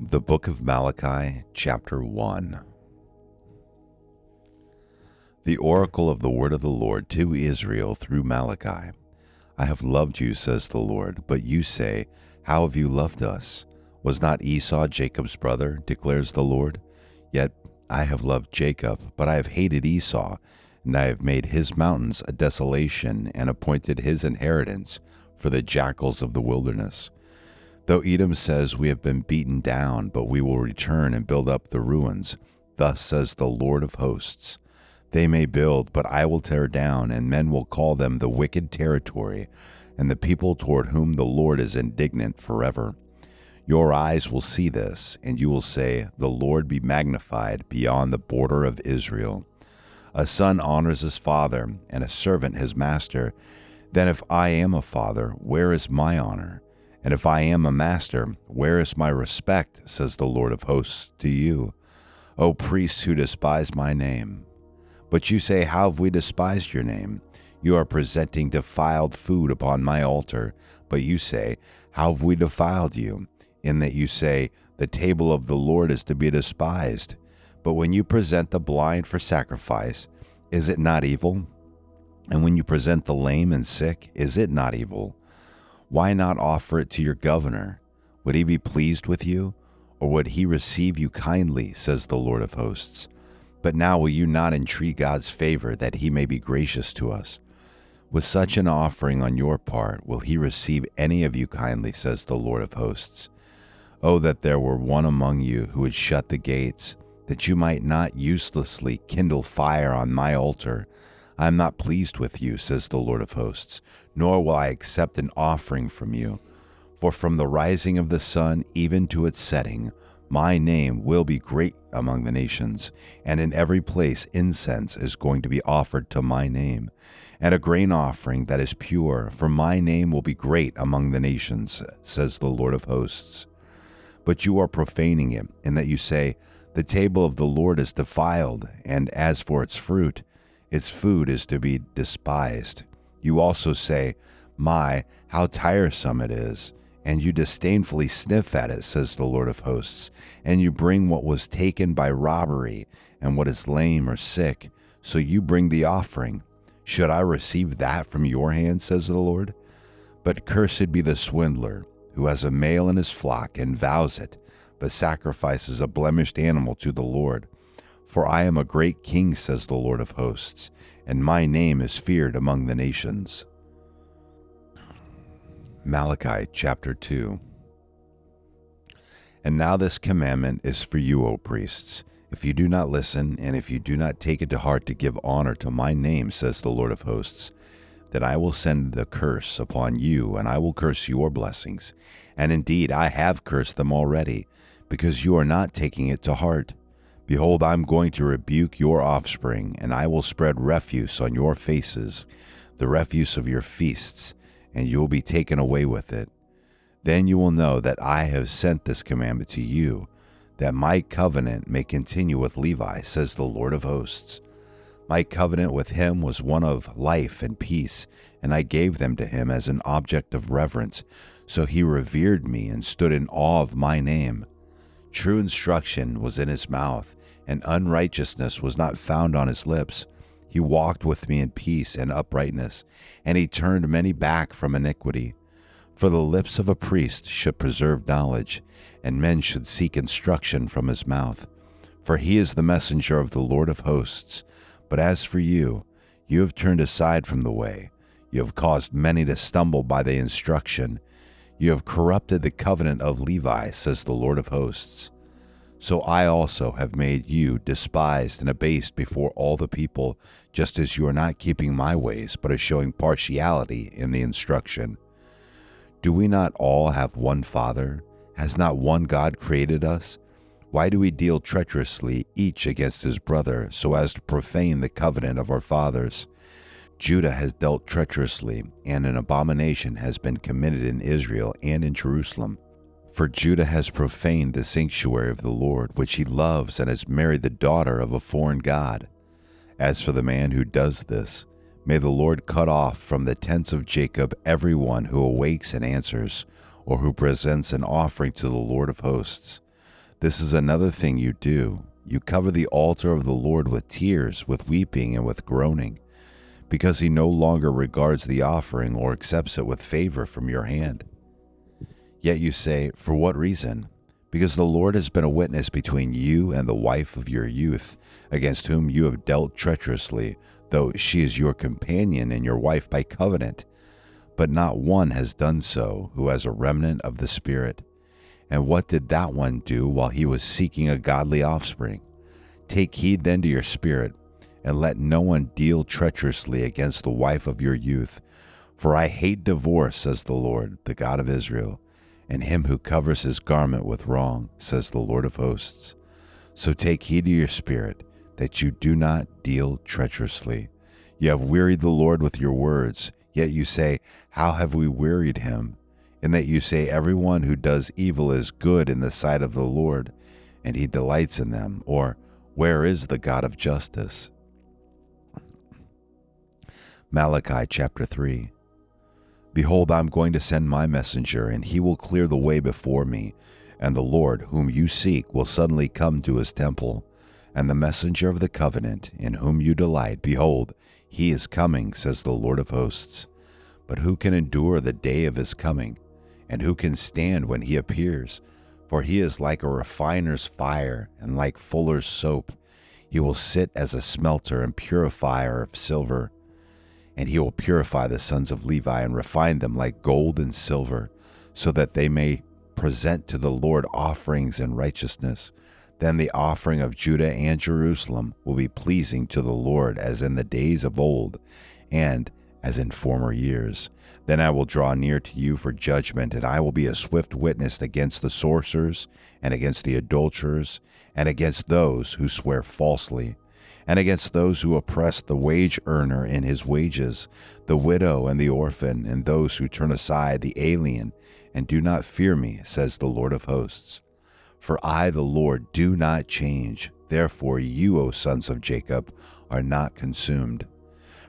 The Book of Malachi, Chapter 1. The oracle of the word of the Lord to Israel through Malachi. I have loved you, says the Lord, but you say, how have you loved us? Was not Esau Jacob's brother, declares the Lord? Yet I have loved Jacob, but I have hated Esau, and I have made his mountains a desolation and appointed his inheritance for the jackals of the wilderness. Though Edom says, we have been beaten down, but we will return and build up the ruins. Thus says the Lord of hosts. They may build, but I will tear down, and men will call them the wicked territory, and the people toward whom the Lord is indignant forever. Your eyes will see this, and you will say, the Lord be magnified beyond the border of Israel. A son honors his father, and a servant his master. Then if I am a father, where is my honor? And if I am a master, where is my respect, says the Lord of hosts to you, O priests who despise my name? But you say, how have we despised your name? You are presenting defiled food upon my altar. But you say, how have we defiled you? In that you say, the table of the Lord is to be despised. But when you present the blind for sacrifice, is it not evil? And when you present the lame and sick, is it not evil? Why not offer it to your governor? Would he be pleased with you? Or would he receive you kindly, says the Lord of hosts? But now will you not entreat God's favor, that he may be gracious to us? With such an offering on your part, will he receive any of you kindly, says the Lord of hosts? Oh, that there were one among you who would shut the gates, that you might not uselessly kindle fire on my altar. I am not pleased with you, says the Lord of hosts, nor will I accept an offering from you. For from the rising of the sun even to its setting, my name will be great among the nations, and in every place incense is going to be offered to my name, and a grain offering that is pure, for my name will be great among the nations, says the Lord of hosts. But you are profaning it, in that you say, the table of the Lord is defiled, and as for its fruit, its food is to be despised. You also say, my, how tiresome it is, and you disdainfully sniff at it, says the Lord of hosts, and you bring what was taken by robbery, and what is lame or sick, so you bring the offering. Should I receive that from your hand, says the Lord? But cursed be the swindler, who has a male in his flock and vows it, but sacrifices a blemished animal to the Lord. For I am a great king, says the Lord of hosts, and my name is feared among the nations. Malachi chapter 2. And now this commandment is for you, O priests. If you do not listen, and if you do not take it to heart to give honor to my name, says the Lord of hosts, then I will send the curse upon you, and I will curse your blessings. And indeed I have cursed them already, because you are not taking it to heart. Behold, I am going to rebuke your offspring, and I will spread refuse on your faces, the refuse of your feasts, and you will be taken away with it. Then you will know that I have sent this commandment to you, that my covenant may continue with Levi, says the Lord of hosts. My covenant with him was one of life and peace, and I gave them to him as an object of reverence, so he revered me and stood in awe of my name. True instruction was in his mouth, and unrighteousness was not found on his lips. He walked with me in peace and uprightness, and he turned many back from iniquity. For the lips of a priest should preserve knowledge, and men should seek instruction from his mouth. For he is the messenger of the Lord of hosts. But as for you, you have turned aside from the way. You have caused many to stumble by the instruction. You have corrupted the covenant of Levi, says the Lord of hosts. So I also have made you despised and abased before all the people, just as you are not keeping my ways, but are showing partiality in the instruction. Do we not all have one Father? Has not one God created us? Why do we deal treacherously each against his brother, so as to profane the covenant of our fathers? Judah has dealt treacherously, and an abomination has been committed in Israel and in Jerusalem. For Judah has profaned the sanctuary of the Lord, which he loves, and has married the daughter of a foreign god. As for the man who does this, may the Lord cut off from the tents of Jacob every one who awakes and answers, or who presents an offering to the Lord of hosts. This is another thing you do. You cover the altar of the Lord with tears, with weeping, and with groaning, because he no longer regards the offering or accepts it with favor from your hand. Yet you say, for what reason? Because the Lord has been a witness between you and the wife of your youth, against whom you have dealt treacherously, though she is your companion and your wife by covenant. But not one has done so who has a remnant of the Spirit. And what did that one do while he was seeking a godly offspring? Take heed then to your spirit, and let no one deal treacherously against the wife of your youth. For I hate divorce, says the Lord, the God of Israel, and him who covers his garment with wrong, says the Lord of hosts. So take heed to your spirit, that you do not deal treacherously. You have wearied the Lord with your words, yet you say, how have we wearied him? In that you say, everyone who does evil is good in the sight of the Lord, and he delights in them. Or, where is the God of justice? Malachi chapter 3. Behold, I am going to send my messenger, and he will clear the way before me. And the Lord, whom you seek, will suddenly come to his temple. And the messenger of the covenant, in whom you delight, behold, he is coming, says the Lord of hosts. But who can endure the day of his coming? And who can stand when he appears? For he is like a refiner's fire, and like fuller's soap. He will sit as a smelter and purifier of silver. And he will purify the sons of Levi and refine them like gold and silver, so that they may present to the Lord offerings in righteousness. Then the offering of Judah and Jerusalem will be pleasing to the Lord as in the days of old, and as in former years. Then I will draw near to you for judgment, and I will be a swift witness against the sorcerers, and against the adulterers, and against those who swear falsely, and against those who oppress the wage earner in his wages, the widow and the orphan, and those who turn aside the alien, and do not fear me, says the Lord of hosts. For I, the Lord, do not change. Therefore you, O sons of Jacob, are not consumed.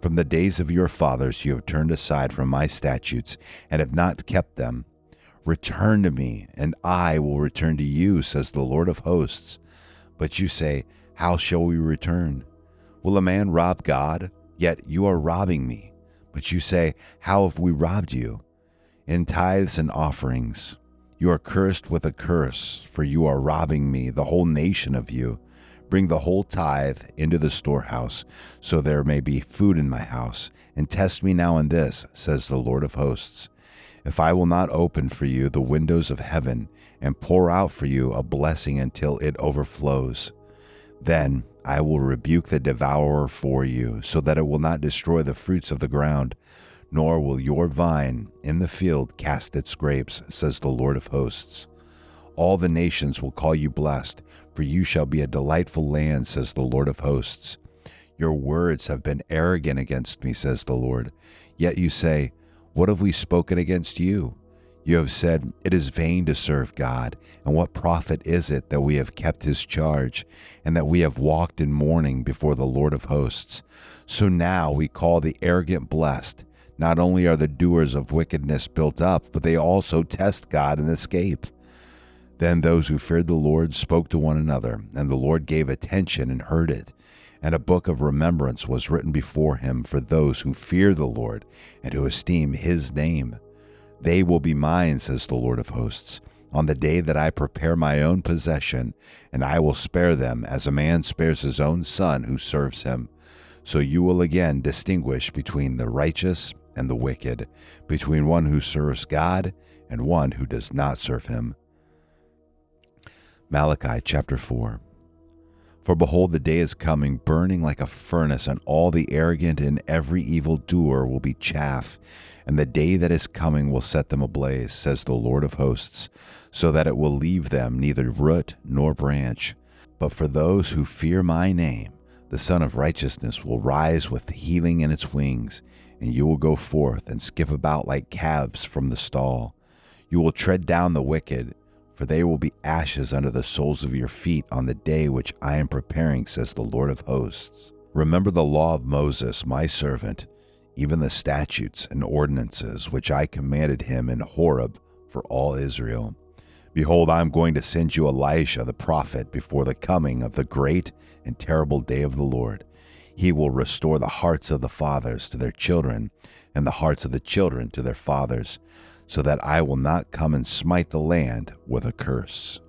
From the days of your fathers you have turned aside from my statutes, and have not kept them. Return to me, and I will return to you, says the Lord of hosts. But you say, how shall we return? Will a man rob God? Yet you are robbing me. But you say, how have we robbed you? In tithes and offerings. You are cursed with a curse, for you are robbing me, the whole nation of you. Bring the whole tithe into the storehouse, so there may be food in my house, and test me now in this, says the Lord of hosts. If I will not open for you the windows of heaven, and pour out for you a blessing until it overflows, then I will rebuke the devourer for you, so that it will not destroy the fruits of the ground, nor will your vine in the field cast its grapes, says the Lord of hosts. All the nations will call you blessed, for you shall be a delightful land, says the Lord of hosts. Your words have been arrogant against me, says the Lord. Yet you say, what have we spoken against you? You have said, it is vain to serve God, and what profit is it that we have kept his charge, and that we have walked in mourning before the Lord of hosts? So now we call the arrogant blessed. Not only are the doers of wickedness built up, but they also test God and escape. Then those who feared the Lord spoke to one another, and the Lord gave attention and heard it. And a book of remembrance was written before him for those who fear the Lord and who esteem his name. They will be mine, says the Lord of hosts, on the day that I prepare my own possession, and I will spare them as a man spares his own son who serves him. So you will again distinguish between the righteous and the wicked, between one who serves God and one who does not serve him. Malachi chapter 4. For behold, the day is coming, burning like a furnace, and all the arrogant and every evildoer will be chaff, and the day that is coming will set them ablaze, says the Lord of hosts, so that it will leave them neither root nor branch. But for those who fear my name, the Son of Righteousness will rise with healing in its wings, and you will go forth and skip about like calves from the stall. You will tread down the wicked, for they will be ashes under the soles of your feet on the day which I am preparing, says the Lord of hosts. Remember the law of Moses, my servant, even the statutes and ordinances which I commanded him in Horeb for all Israel. Behold, I am going to send you Elijah the prophet before the coming of the great and terrible day of the Lord. He will restore the hearts of the fathers to their children, and the hearts of the children to their fathers, so that I will not come and smite the land with a curse."